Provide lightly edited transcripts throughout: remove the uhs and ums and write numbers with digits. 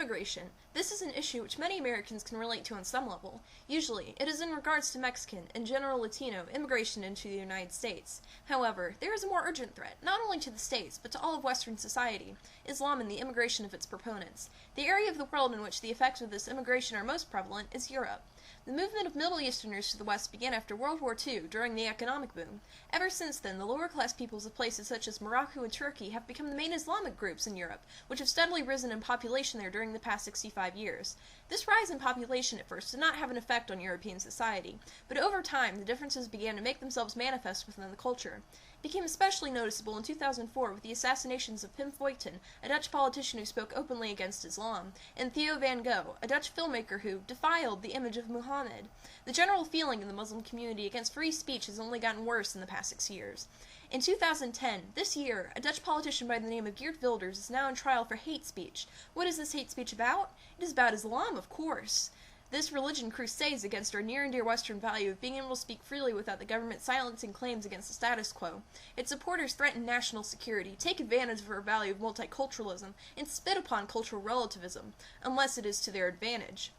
Immigration. This is an issue which many Americans can relate to on some level. Usually, it is in regards to Mexican and general Latino immigration into the United States. However, there is a more urgent threat, not only to the States, but to all of Western society: Islam and the immigration of its proponents. The area of the world in which the effects of this immigration are most prevalent is Europe. The movement of Middle Easterners to the West began after World War II, during the economic boom. Ever since then, the lower-class peoples of places such as Morocco and Turkey have become the main Islamic groups in Europe, which have steadily risen in population there during the past 65 years. This rise in population at first did not have an effect on European society, but over time the differences began to make themselves manifest within the culture. It became especially noticeable in 2004 with the assassinations of Pim Fortuyn, a Dutch politician who spoke openly against Islam, and Theo van Gogh, a Dutch filmmaker who defiled the image of Muhammad. The general feeling in the Muslim community against free speech has only gotten worse in the past 6 years. In 2010, this year, a Dutch politician by the name of Geert Wilders is now on trial for hate speech. What is this hate speech about? It is about Islam, of course. This religion crusades against our near and dear Western value of being able to speak freely without the government silencing claims against the status quo. Its supporters threaten national security, take advantage of our value of multiculturalism, and spit upon cultural relativism, unless it is to their advantage.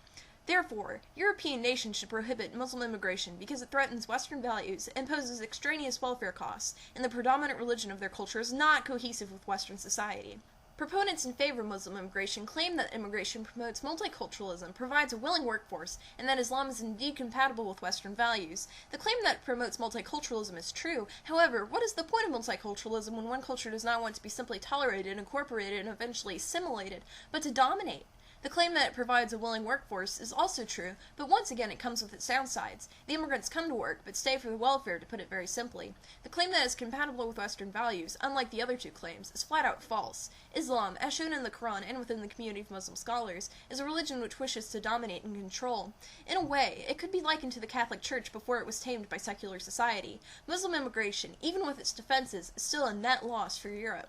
Therefore, European nations should prohibit Muslim immigration because it threatens Western values and poses extraneous welfare costs, and the predominant religion of their culture is not cohesive with Western society. Proponents in favor of Muslim immigration claim that immigration promotes multiculturalism, provides a willing workforce, and that Islam is indeed compatible with Western values. The claim that it promotes multiculturalism is true. However, what is the point of multiculturalism when one culture does not want to be simply tolerated, incorporated, and eventually assimilated, but to dominate? The claim that it provides a willing workforce is also true, but once again it comes with its downsides. The immigrants come to work, but stay for the welfare, to put it very simply. The claim that it is compatible with Western values, unlike the other two claims, is flat out false. Islam, as shown in the Qur'an and within the community of Muslim scholars, is a religion which wishes to dominate and control. In a way, it could be likened to the Catholic Church before it was tamed by secular society. Muslim immigration, even with its defenses, is still a net loss for Europe.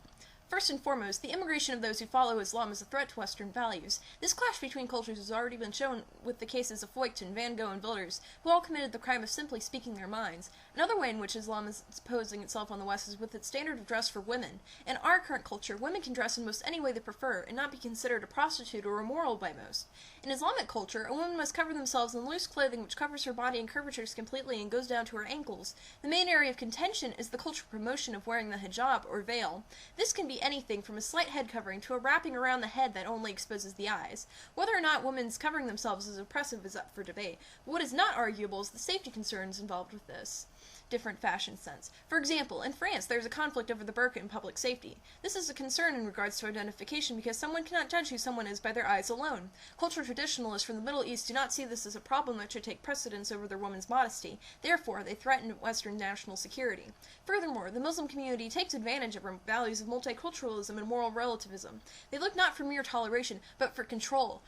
First and foremost, the immigration of those who follow Islam is a threat to Western values. This clash between cultures has already been shown with the cases of Fortuyn, Van Gogh, and Wilders, who all committed the crime of simply speaking their minds. Another way in which Islam is posing itself on the West is with its standard of dress for women. In our current culture, women can dress in most any way they prefer, and not be considered a prostitute or immoral by most. In Islamic culture, a woman must cover themselves in loose clothing which covers her body and curvatures completely and goes down to her ankles. The main area of contention is the cultural promotion of wearing the hijab, or veil. This can be anything from a slight head covering to a wrapping around the head that only exposes the eyes. Whether or not women's covering themselves is oppressive is up for debate, but what is not arguable is the safety concerns involved with this different fashion sense. For example, in France, there is a conflict over the burqa in public safety. This is a concern in regards to identification because someone cannot judge who someone is by their eyes alone. Cultural traditionalists from the Middle East do not see this as a problem that should take precedence over their woman's modesty. Therefore, they threaten Western national security. Furthermore, the Muslim community takes advantage of our values of multiculturalism and moral relativism. They look not for mere toleration, but for control.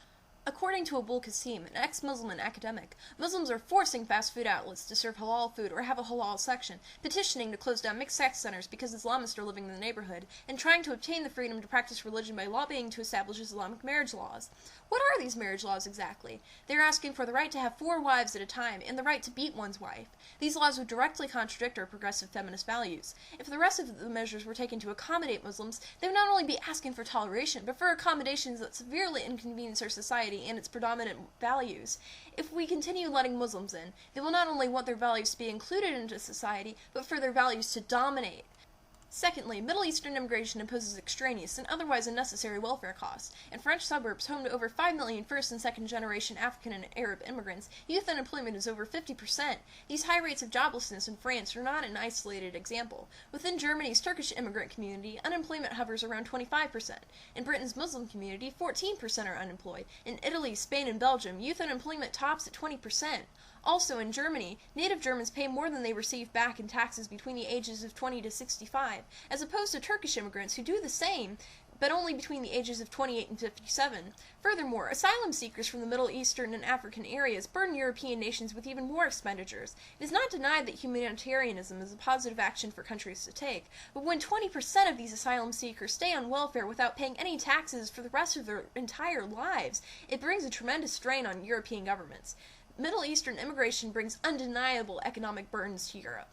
According to Abul Qasim, an ex-Muslim and academic, Muslims are forcing fast food outlets to serve halal food or have a halal section, petitioning to close down mixed-sex centers because Islamists are living in the neighborhood, and trying to obtain the freedom to practice religion by lobbying to establish Islamic marriage laws. What are these marriage laws exactly? They are asking for the right to have 4 wives at a time and the right to beat one's wife. These laws would directly contradict our progressive feminist values. If the rest of the measures were taken to accommodate Muslims, they would not only be asking for toleration, but for accommodations that severely inconvenience our society and its predominant values. If we continue letting Muslims in, they will not only want their values to be included into society, but for their values to dominate. Secondly, Middle Eastern immigration imposes extraneous and otherwise unnecessary welfare costs. In French suburbs, home to over 5 million first- and second-generation African and Arab immigrants, youth unemployment is over 50%. These high rates of joblessness in France are not an isolated example. Within Germany's Turkish immigrant community, unemployment hovers around 25%. In Britain's Muslim community, 14% are unemployed. In Italy, Spain, and Belgium, youth unemployment tops at 20%. Also, in Germany, native Germans pay more than they receive back in taxes between the ages of 20 to 65, as opposed to Turkish immigrants who do the same, but only between the ages of 28 and 57. Furthermore, asylum seekers from the Middle Eastern and African areas burden European nations with even more expenditures. It is not denied that humanitarianism is a positive action for countries to take, but when 20% of these asylum seekers stay on welfare without paying any taxes for the rest of their entire lives, it brings a tremendous strain on European governments. Middle Eastern immigration brings undeniable economic burdens to Europe.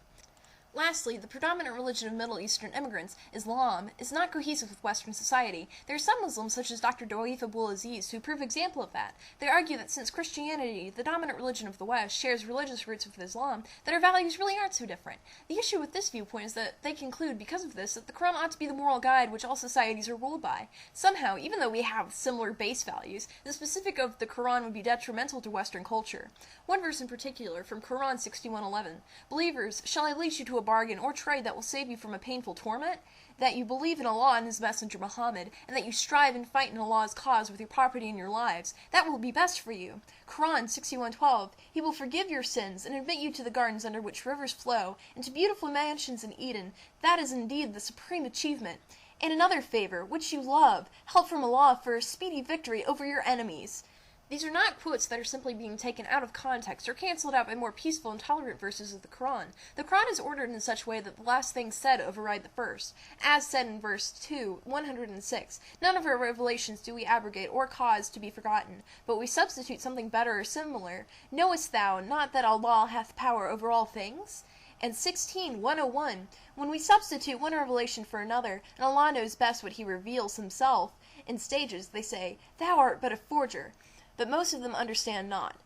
Lastly, the predominant religion of Middle Eastern immigrants, Islam, is not cohesive with Western society. There are some Muslims, such as Dr. Doif Abul-Aziz, who prove example of that. They argue that since Christianity, the dominant religion of the West, shares religious roots with Islam, that our values really aren't so different. The issue with this viewpoint is that they conclude, because of this, that the Quran ought to be the moral guide which all societies are ruled by. Somehow, even though we have similar base values, the specific of the Quran would be detrimental to Western culture. One verse in particular, from Quran 61:11, "Believers, shall I lead you to a bargain or trade that will save you from a painful torment? That you believe in Allah and His Messenger Muhammad, and that you strive and fight in Allah's cause with your property and your lives. That will be best for you." Quran 61:12, "He will forgive your sins and admit you to the gardens under which rivers flow, and to beautiful mansions in Eden. That is indeed the supreme achievement. And another favor, which you love, help from Allah for a speedy victory over your enemies." These are not quotes that are simply being taken out of context or cancelled out by more peaceful and tolerant verses of the Quran. The Quran is ordered in such a way that the last things said override the first. As said in verse 2, 106, "None of our revelations do we abrogate or cause to be forgotten, but we substitute something better or similar. Knowest thou not that Allah hath power over all things?" And 16:101, "When we substitute one revelation for another, and Allah knows best what He reveals Himself in stages, they say, Thou art but a forger." But most of them understand not.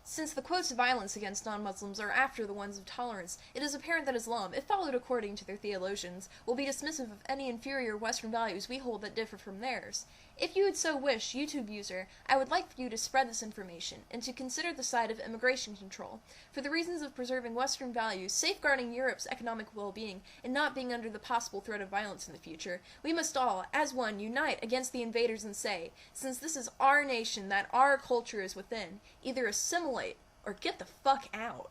Since the quotes of violence against non-Muslims are after the ones of tolerance, it is apparent that Islam, if followed according to their theologians, will be dismissive of any inferior Western values we hold that differ from theirs. If you would so wish, YouTube user, I would like for you to spread this information, and to consider the side of immigration control. For the reasons of preserving Western values, safeguarding Europe's economic well-being, and not being under the possible threat of violence in the future, we must all, as one, unite against the invaders and say, since this is our nation that our culture is within, either assimilate or get the fuck out.